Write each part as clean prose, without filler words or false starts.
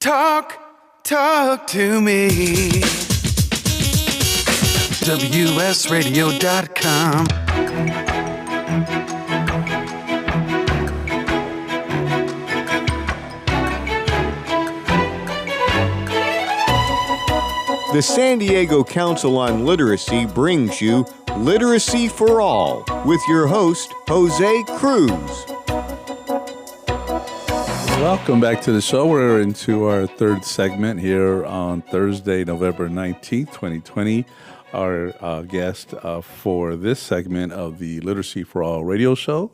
Talk to me. WSRadio.com. The San Diego Council on Literacy brings you Literacy for All with your host, Jose Cruz. Welcome back to the show. We're into our third segment here on Thursday, November 19th, 2020. Our guest for this segment of the Literacy for All radio show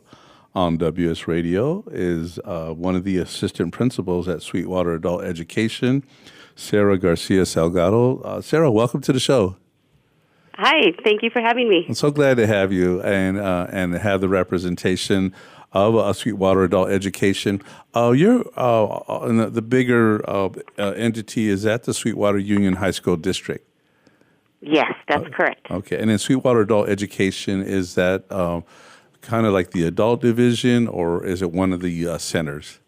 on WS Radio is one of the assistant principals at Sweetwater Adult Education, Sarah Garcia Salgado. Sarah, welcome to the show. Hi, thank you for having me. I'm so glad to have you and have the representation of Sweetwater Adult Education. You're the bigger entity is at the Sweetwater Union High School District. Yes, that's correct. Okay, and then Sweetwater Adult Education, is that kind of like the adult division, or is it one of the centers?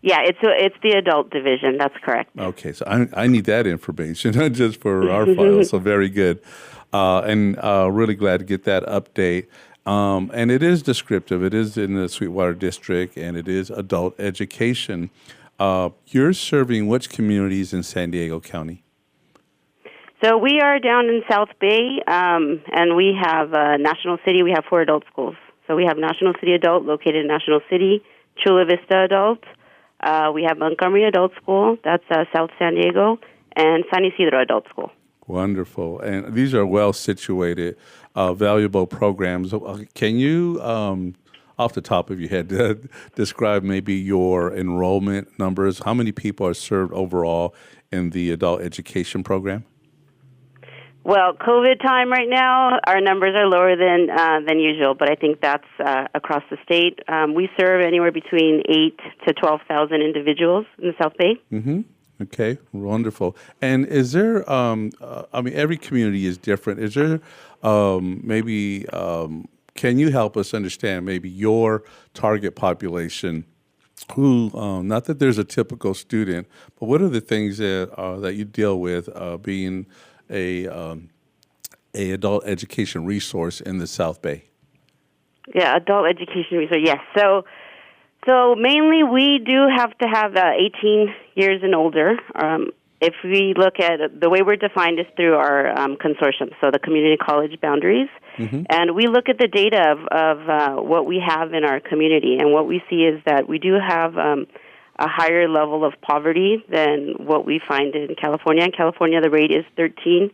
Yeah, it's the adult division. That's correct. Okay, so I need that information just for our file. So very good, and really glad to get that update. And it is descriptive. It is in the Sweetwater District, and it is adult education. You're serving which communities in San Diego County? So we are down in South Bay, and we have National City. We have 4 adult schools. So we have National City Adult located in National City, Chula Vista Adult. We have Montgomery Adult School. That's South San Diego, and San Isidro Adult School. Wonderful. And these are well-situated, valuable programs. Can you, off the top of your head, describe maybe your enrollment numbers? How many people are served overall in the adult education program? Well, COVID time right now, our numbers are lower than usual, but I think that's across the state. We serve anywhere between 8,000 to 12,000 individuals in the South Bay. Mm-hmm. Okay, wonderful. And is there, every community is different. Is there can you help us understand maybe your target population who, not that there's a typical student, but what are the things that you deal with being a adult education resource in the South Bay? Yeah, adult education resource, yes. So mainly we do have to have 18 years and older. If we look at the way we're defined is through our consortium, so the community college boundaries. Mm-hmm. And we look at the data of what we have in our community, and what we see is that we do have a higher level of poverty than what we find in California. In California, the rate is 13%,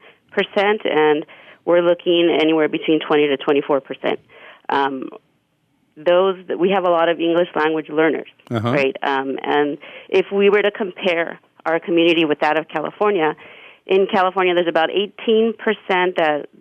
and we're looking anywhere between 20 to 24%. We have a lot of English language learners, right? And if we were to compare our community with that of California, in California there's about 18%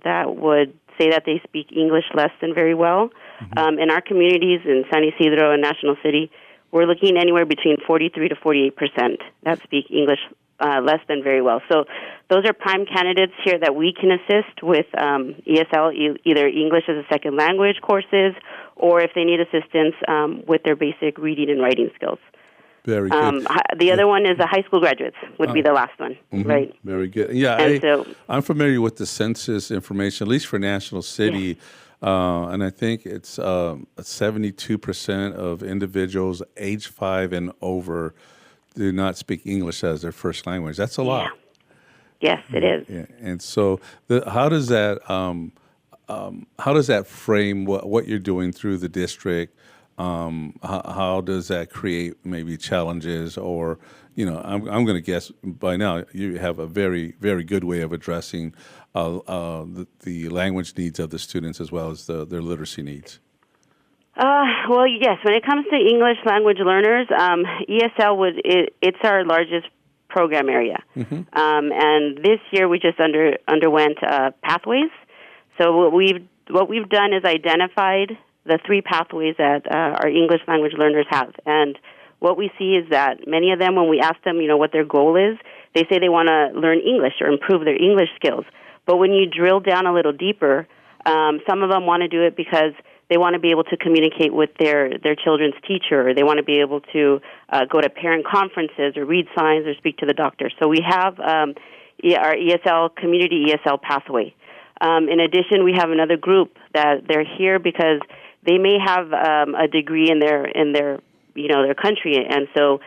that would say that they speak English less than very well. Mm-hmm. In our communities in San Isidro and National City, we're looking anywhere between 43 to 48% that speak English less than very well. So those are prime candidates here that we can assist with ESL, either English as a second language courses, or if they need assistance with their basic reading and writing skills. Very good. The other one is the high school graduates would be the last one, right? Very good. Yeah, I'm familiar with the census information, at least for National City, and I think it's 72% of individuals age 5 and over do not speak English as their first language. That's a lot. Yeah. Yes, it is. Yeah. And so, how does that frame what you're doing through the district? How does that create maybe challenges, or I'm going to guess by now you have a very, very good way of addressing the language needs of the students as well as their literacy needs. Well, yes. When it comes to English language learners, ESL it's our largest program area, and this year we just underwent pathways. So what we've done is identified the 3 pathways that our English language learners have, and what we see is that many of them, when we ask them, what their goal is, they say they want to learn English or improve their English skills. But when you drill down a little deeper, some of them want to do it because they want to be able to communicate with their children's teacher, or they want to be able to go to parent conferences or read signs or speak to the doctor. So we have our ESL, community ESL pathway. In addition, we have another group that they're here because they may have a degree in their country, and so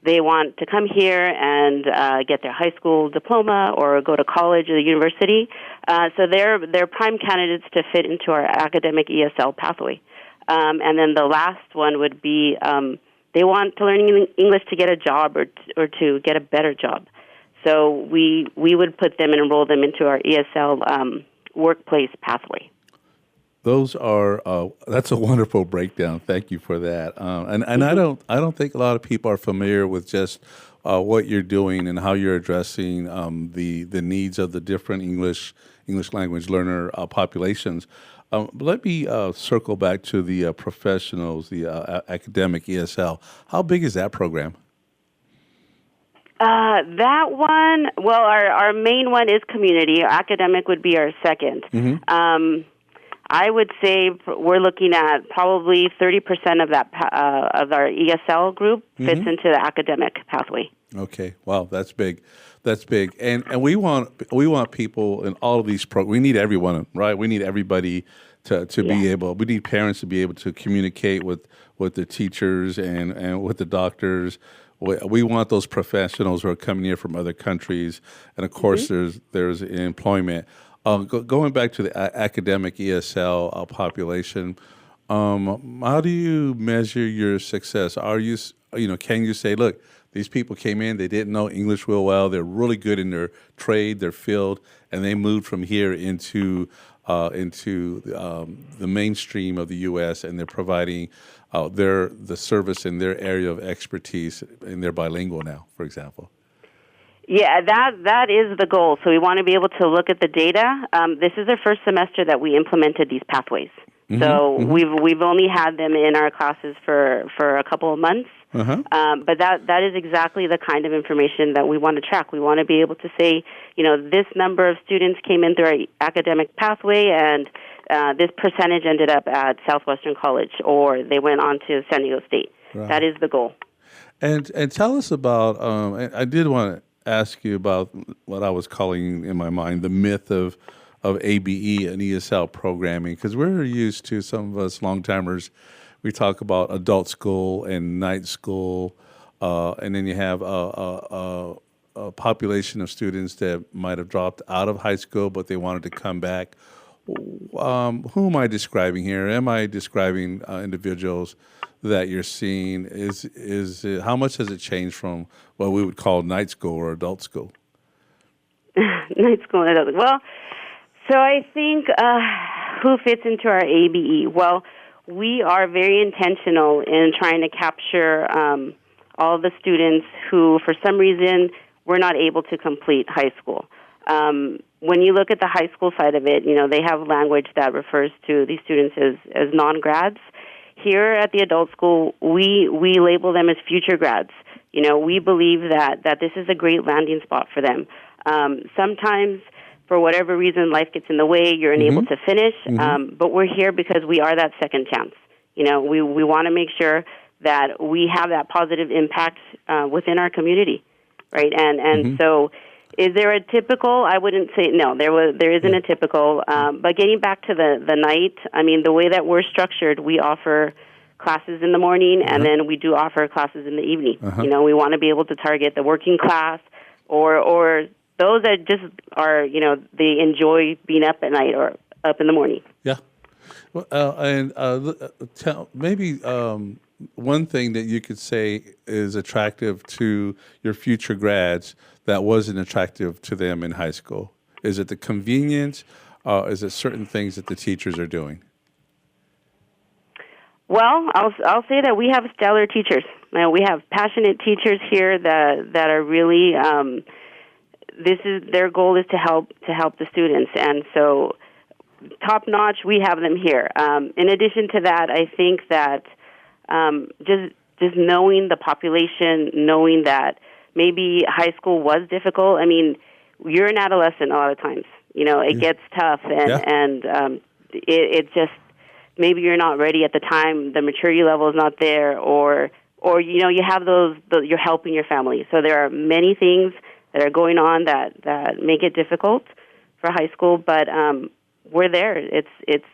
they want to come here and get their high school diploma or go to college or the university. So they're prime candidates to fit into our academic ESL pathway. And then the last one would be they want to learn English to get a job or to get a better job. So we would put them and enroll them into our ESL workplace pathway. Those are that's a wonderful breakdown. Thank you for that. And I don't think a lot of people are familiar with just what you're doing and how you're addressing the needs of the different English language learner populations. Let me circle back to the professionals, the academic ESL. How big is that program? That one, well, our main one is community. Academic would be our second. Mm-hmm. I would say we're looking at probably 30% of that of our ESL group fits into the academic pathway. Okay, wow, that's big. That's big, and we want people in all of these programs. We need everyone, right? We need everybody to be able. We need parents to be able to communicate with the teachers and with the doctors. We want those professionals who are coming here from other countries, and of course, there's employment. Going back to the academic ESL population, how do you measure your success? Can you say, look, these people came in, they didn't know English real well, they're really good in their trade, their field, and they moved from here into the mainstream of the U.S. and they're providing the service in their area of expertise, and they're bilingual now, for example? Yeah, that is the goal. So we want to be able to look at the data. This is the first semester that we implemented these pathways. Mm-hmm, so we've only had them in our classes for a couple of months. But that is exactly the kind of information that we want to track. We want to be able to say, this number of students came in through our academic pathway, and this percentage ended up at Southwestern College, or they went on to San Diego State. Right. That is the goal. And tell us about. I did want to ask you about what I was calling in my mind the myth of ABE and ESL programming, because we're used to, some of us long-timers, we talk about adult school and night school, and then you have a population of students that might have dropped out of high school, but they wanted to come back. Who am I describing here? Am I describing individuals that you're seeing? How much has it changed from what we would call night school or adult school? Night school and adult. Well, so I think who fits into our ABE? Well, we are very intentional in trying to capture all the students who, for some reason, were not able to complete high school. When you look at the high school side of it, they have language that refers to these students as non-grads. Here at the adult school, we label them as future grads. We believe that this is a great landing spot for them. Sometimes, for whatever reason, life gets in the way, you're unable to finish, but we're here because we are that second chance. We want to make sure that we have that positive impact within our community, right? And so, is there a typical? I wouldn't say no. There isn't a typical. But getting back to the night, the way that we're structured, we offer classes in the morning, and then we do offer classes in the evening. We want to be able to target the working class or those that just are, they enjoy being up at night or up in the morning. Yeah. Well, maybe one thing that you could say is attractive to your future grads that wasn't attractive to them in high school. Is it the convenience? Is it certain things that the teachers are doing? Well, I'll say that we have stellar teachers. We have passionate teachers here that are really. Their goal is to help the students, and so top notch. We have them here. In addition to that, I think that just knowing the population, knowing that maybe high school was difficult. You're an adolescent a lot of times. It gets tough, and it just maybe you're not ready at the time, the maturity level is not there, or you have you're helping your family. So there are many things that are going on that make it difficult for high school, but we're there. It's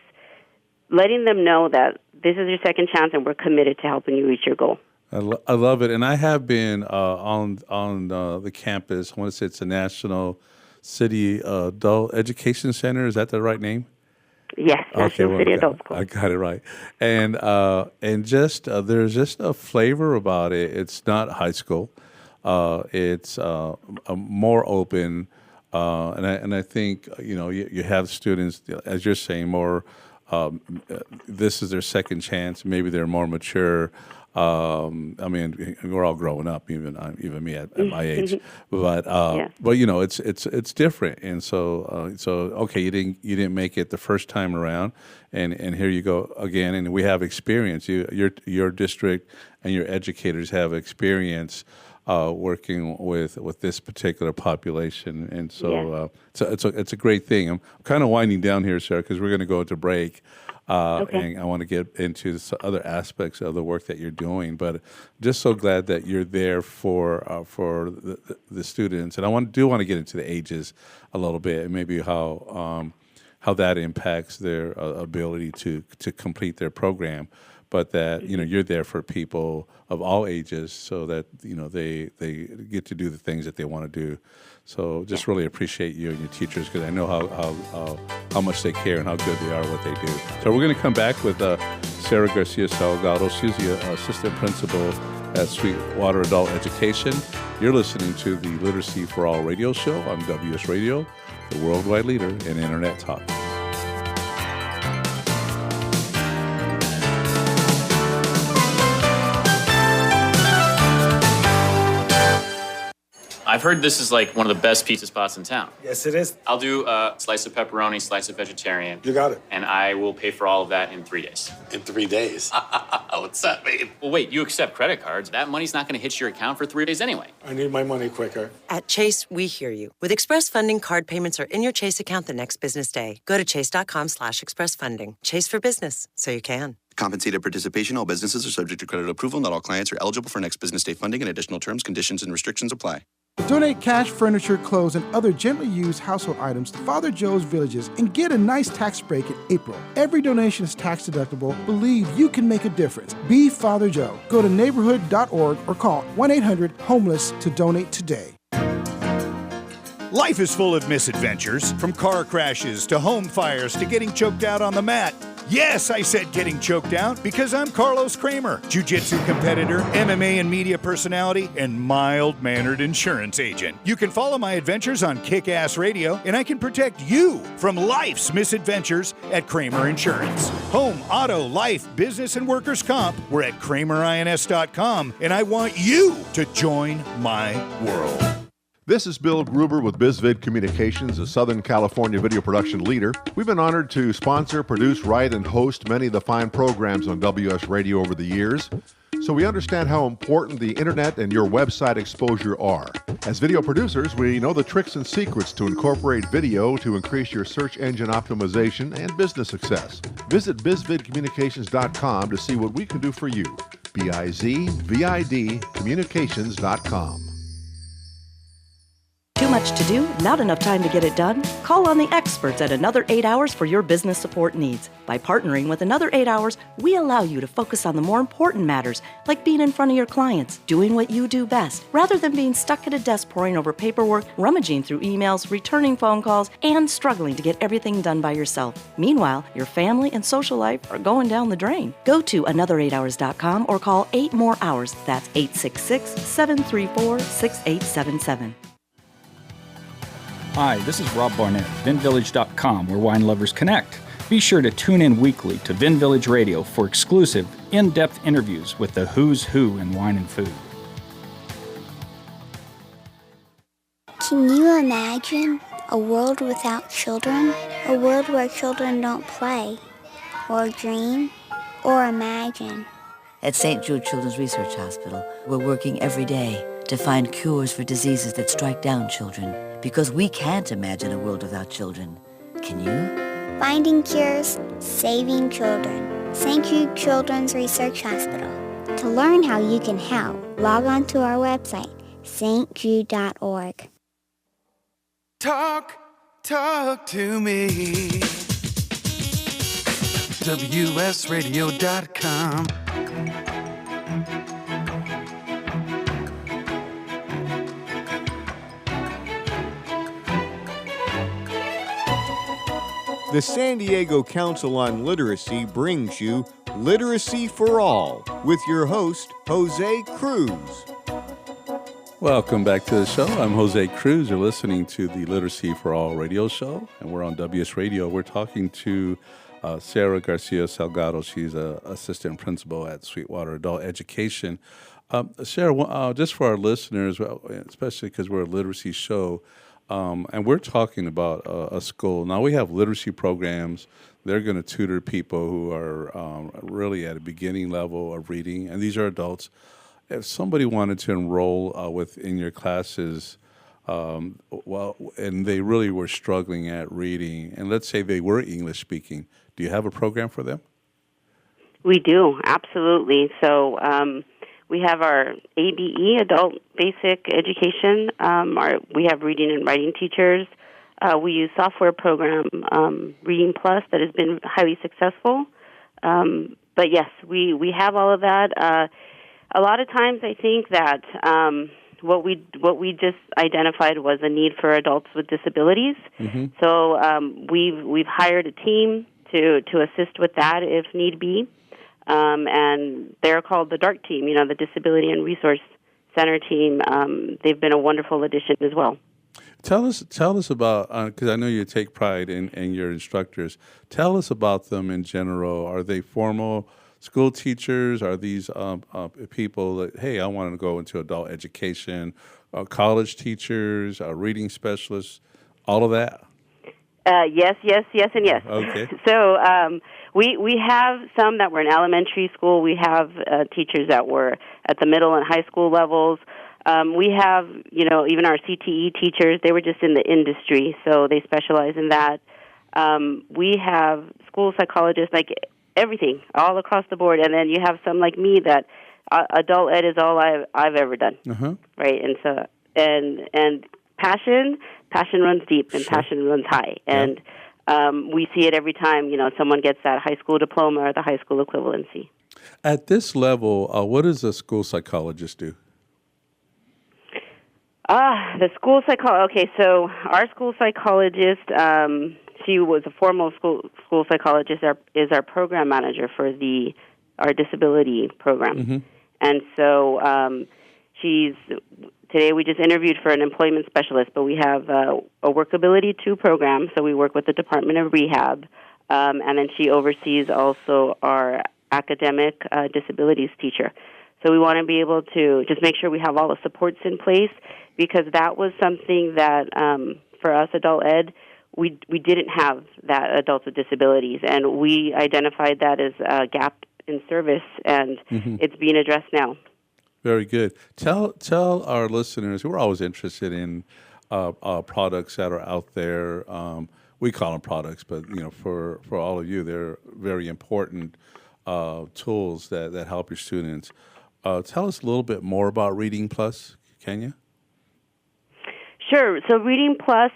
letting them know that this is your second chance, and we're committed to helping you reach your goal. I love it, and I have been on the campus. I want to say it's the National City Adult Education Center. Is that the right name? Yes, National City Adult School. I got it right. And just there's just a flavor about it. It's not high school. It's more open, and I think you have students, as you're saying, more. This is their second chance. Maybe they're more mature. I mean, we're all growing up, even me at my age. But it's different. And so okay, you didn't make it the first time around, and here you go again. And we have experience. Your district and your educators have experience working with this particular population, and so it's a great thing. I'm kind of winding down here, Sarah, because we're going to go to break. And I want to get into some other aspects of the work that you're doing, but just so glad that you're there for the students. And I want to get into the ages a little bit, and maybe how that impacts their ability to complete their program. But that you're there for people of all ages, so that they get to do the things that they want to do. So just really appreciate you and your teachers, because I know how much they care and how good they are at what they do. So we're going to come back with Sarah Garcia Salgado. She's the assistant principal at Sweetwater Adult Education. You're listening to the Literacy for All radio show on WS Radio, the worldwide leader in Internet talk. I've heard this is like one of the best pizza spots in town. Yes, it is. I'll do a slice of pepperoni, slice of vegetarian. You got it. And I will pay for all of that in 3 days. In 3 days? What's that mean? Well, wait, you accept credit cards. That money's not going to hit your account for 3 days anyway. I need my money quicker. At Chase, we hear you. With Express Funding, card payments are in your Chase account the next business day. Go to chase.com/expressfunding. Chase for business, so you can. Compensated participation. All businesses are subject to credit approval. Not all clients are eligible for next business day funding, and additional terms, conditions, and restrictions apply. Donate cash, furniture, clothes, and other gently used household items to Father Joe's Villages and get a nice tax break in April. Every donation is tax deductible. Believe you can make a difference. Be Father Joe. Go to neighborhood.org or call 1-800-HOMELESS to donate today. Life is full of misadventures, from car crashes to home fires to getting choked out on the mat. Yes, I said getting choked out, because I'm Carlos Kramer, jiu-jitsu competitor, MMA and media personality, and mild-mannered insurance agent. You can follow my adventures on Kick-Ass Radio, and I can protect you from life's misadventures at Kramer Insurance. Home, auto, life, business, and workers' comp. We're at KramerINS.com, and I want you to join my world. This is Bill Gruber with BizVid Communications, a Southern California video production leader. We've been honored to sponsor, produce, write, and host many of the fine programs on WS Radio over the years. So we understand how important the internet and your website exposure are. As video producers, we know the tricks and secrets to incorporate video to increase your search engine optimization and business success. Visit bizvidcommunications.com to see what we can do for you. BIZVID communications.com. Too much to do? Not enough time to get it done? Call on the experts at Another 8 Hours for your business support needs. By partnering with Another 8 Hours, we allow you to focus on the more important matters, like being in front of your clients, doing what you do best, rather than being stuck at a desk poring over paperwork, rummaging through emails, returning phone calls, and struggling to get everything done by yourself. Meanwhile, your family and social life are going down the drain. Go to another8hours.com or call 8 More Hours. That's 866-734-6877. Hi, this is Rob Barnett, VinVillage.com, where wine lovers connect. Be sure to tune in weekly to Vin Village Radio for exclusive, in-depth interviews with the who's who in wine and food. Can you imagine a world without children? A world where children don't play, or dream, or imagine? At St. Jude Children's Research Hospital, we're working every day to find cures for diseases that strike down children. Because we can't imagine a world without children. Can you? Finding cures, saving children. St. Jude Children's Research Hospital. To learn how you can help, log on to our website, stjude.org. Talk to me. WSRadio.com. The San Diego Council on Literacy brings you Literacy for All with your host, Jose Cruz. Welcome back to the show. I'm Jose Cruz. You're listening to the Literacy for All radio show, and we're on WS Radio. We're talking to Sarah Garcia Salgado. She's an assistant principal at Sweetwater Adult Education. Sarah, just for our listeners, especially because we're a literacy show, and we're talking about a school. Now, we have literacy programs. They're going to tutor people who are really at a beginning level of reading, and these are adults. If somebody wanted to enroll within your classes, and they really were struggling at reading, and let's say they were English speaking, do you have a program for them? We do, absolutely. So we have our ABE, Adult Basic Education. We have reading and writing teachers. We use software program, Reading Plus, that has been highly successful. But yes, we have all of that. A lot of times I think that what we just identified was a need for adults with disabilities. Mm-hmm. So we've hired a team to assist with that if need be. And they're called the DART team, the Disability and Resource Center team. They've been a wonderful addition as well. Tell us about, because I know you take pride in your instructors. Tell us about them in general. Are they formal school teachers? Are these people that, hey, I want to go into adult education, college teachers, reading specialists, all of that? Yes, and yes. Okay. So we have some that were in elementary school. We have teachers that were at the middle and high school levels. We have, even our CTE teachers, they were just in the industry, so they specialize in that. We have school psychologists, like everything, all across the board. And then you have some like me that adult ed is all I've ever done, right? And so, and passion runs deep and passion runs high. And we see it every time, someone gets that high school diploma or the high school equivalency. At this level, what does a school psychologist do? The school psychologist. Okay, so our school psychologist, she was a formal school psychologist, is our program manager for our disability program. Mm-hmm. And so today we just interviewed for an employment specialist, but we have a Workability 2 program, so we work with the Department of Rehab, and then she oversees also our academic disabilities teacher. So we want to be able to just make sure we have all the supports in place, because that was something that, for us, adult ed, we didn't have that adults with disabilities, and we identified that as a gap in service, and it's being addressed now. Very good. Tell our listeners, we're always interested in products that are out there. We call them products, but for all of you, they're very important tools that help your students. Tell us a little bit more about Reading Plus, can you? Sure. So Reading Plus,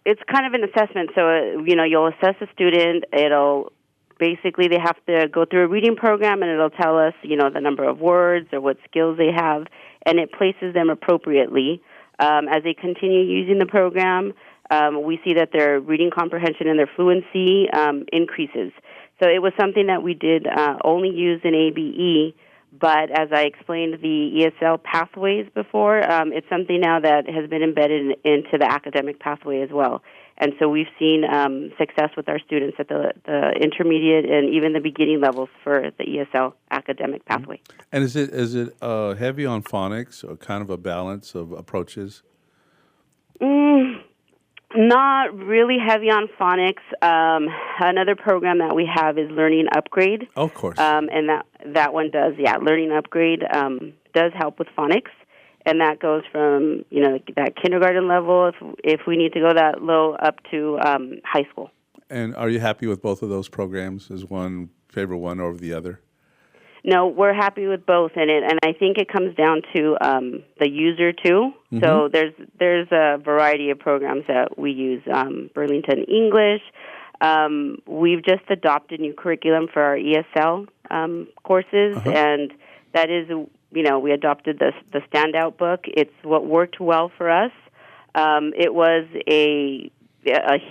it's kind of an assessment. So you'll assess a student. Basically, they have to go through a reading program, and it'll tell us, the number of words or what skills they have, and it places them appropriately. As they continue using the program, we see that their reading comprehension and their fluency increases. So it was something that we did only use in ABE, but as I explained the ESL pathways before, it's something now that has been embedded into the academic pathway as well. And so we've seen success with our students at the intermediate and even the beginning levels for the ESL academic pathway. And is it heavy on phonics, or kind of a balance of approaches? Not really heavy on phonics. Another program that we have is Learning Upgrade. Oh, of course. And that one does, Learning Upgrade does help with phonics. And that goes from, that kindergarten level, if we need to go that low, up to high school. And are you happy with both of those programs? Is one favor one over the other? No, we're happy with both in it, and I think it comes down to the user too. Mm-hmm. So there's a variety of programs that we use. Burlington English. We've just adopted new curriculum for our ESL courses, and that is, we adopted the Standout book. It's what worked well for us. It was a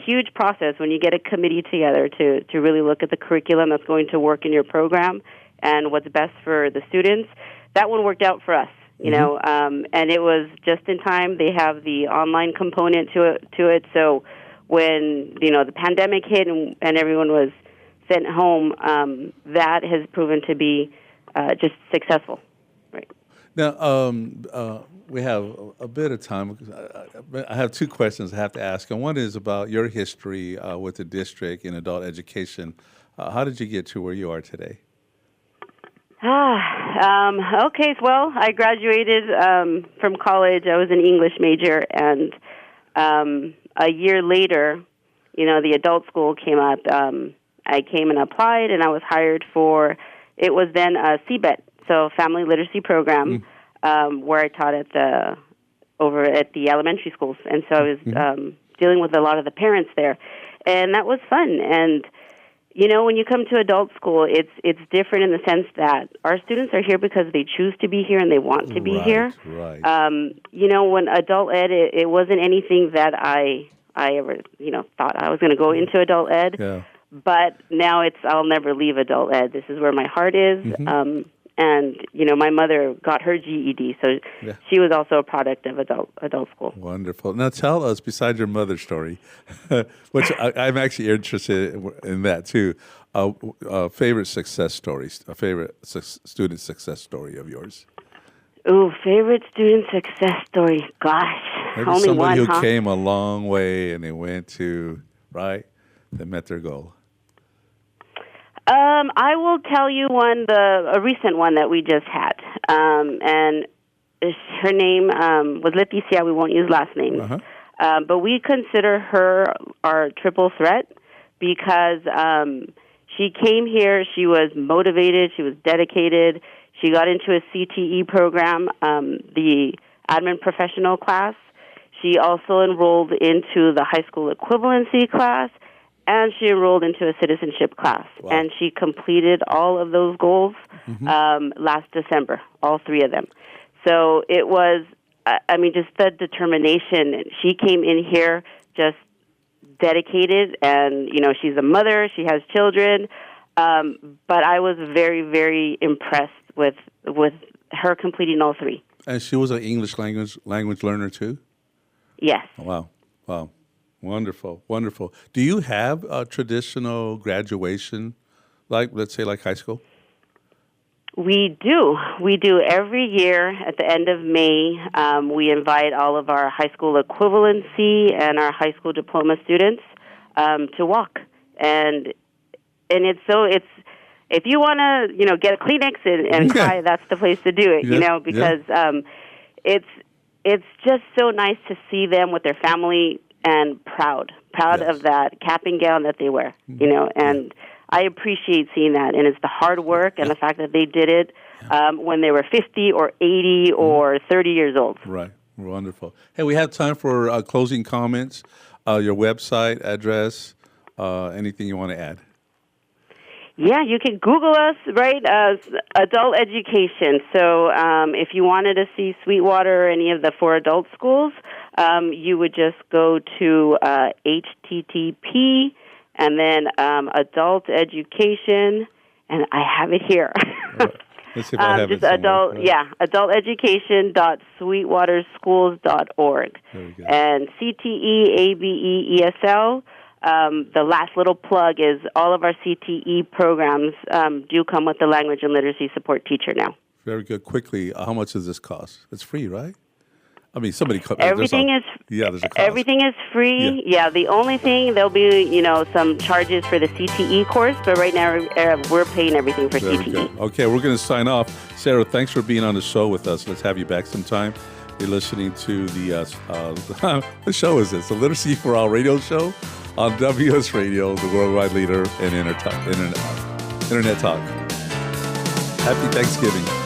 huge process when you get a committee together to really look at the curriculum that's going to work in your program and what's best for the students. That one worked out for us, and it was just in time. They have the online component to it. So when, the pandemic hit and everyone was sent home, that has proven to be just successful. Right. Now, we have a bit of time. I have two questions I have to ask. And one is about your history with the district in adult education. How did you get to where you are today? Okay. Well, I graduated from college. I was an English major, and a year later, the adult school came up. I came and applied, and I was hired for, it was then a CBET, so Family Literacy Program, where I taught over at the elementary schools. And so I was dealing with a lot of the parents there, and that was fun. And when you come to adult school, it's different in the sense that our students are here because they choose to be here and they want to be here. Right. When adult ed, it wasn't anything that I ever, thought I was going to go into adult ed. Yeah. But now I'll never leave adult ed. This is where my heart is. And, my mother got her GED, so she was also a product of adult school. Wonderful. Now tell us, besides your mother's story, which I'm actually interested in that too, favorite success stories, a favorite student success story of yours. Ooh, favorite student success story. Gosh, maybe only somebody one, who came a long way and they went to, they met their goal. I will tell you a recent one that we just had, and her name was Leticia. We won't use last names, but we consider her our triple threat because she came here. She was motivated. She was dedicated. She got into a CTE program, the admin professional class. She also enrolled into the high school equivalency class. And she enrolled into a citizenship class. Wow. And she completed all of those goals last December, all three of them. So it was, just the determination. She came in here just dedicated, and, she's a mother, she has children. But I was very, very impressed with her completing all three. And she was an English language learner too? Yes. Wow. Wonderful, wonderful. Do you have a traditional graduation, let's say high school? We do. We do every year at the end of May. We invite all of our high school equivalency and our high school diploma students to walk, and it's if you want to get a Kleenex and cry, that's the place to do it. Because it's just so nice to see them with their family. And proud of that cap and gown that they wear, and I appreciate seeing that. And it's the hard work and the fact that they did it when they were 50 or 80 or 30 years old. Right. Wonderful. Hey, we have time for closing comments, your website address, anything you want to add. Yeah, you can Google us, adult education. So if you wanted to see Sweetwater or any of the 4 adult schools, you would just go to HTTP and then adult education, and I have it here. Right. Let's see if I have it somewhere. adulteducation.sweetwaterschools.org. And CTE, ABE, ESL. The last little plug is all of our CTE programs do come with the language and literacy support teacher now. Very good. Quickly, how much does this cost? It's free, right? Somebody. Everything is. Yeah, there's a cost. Everything is free. Yeah. The only thing there'll be, some charges for the CTE course, but right now we're paying everything for CTE. Good. Okay, we're going to sign off. Sarah, thanks for being on the show with us. Let's have you back sometime. You're listening to the what show is this? The Literacy for All radio show on WS Radio, the worldwide leader in internet talk. Happy Thanksgiving.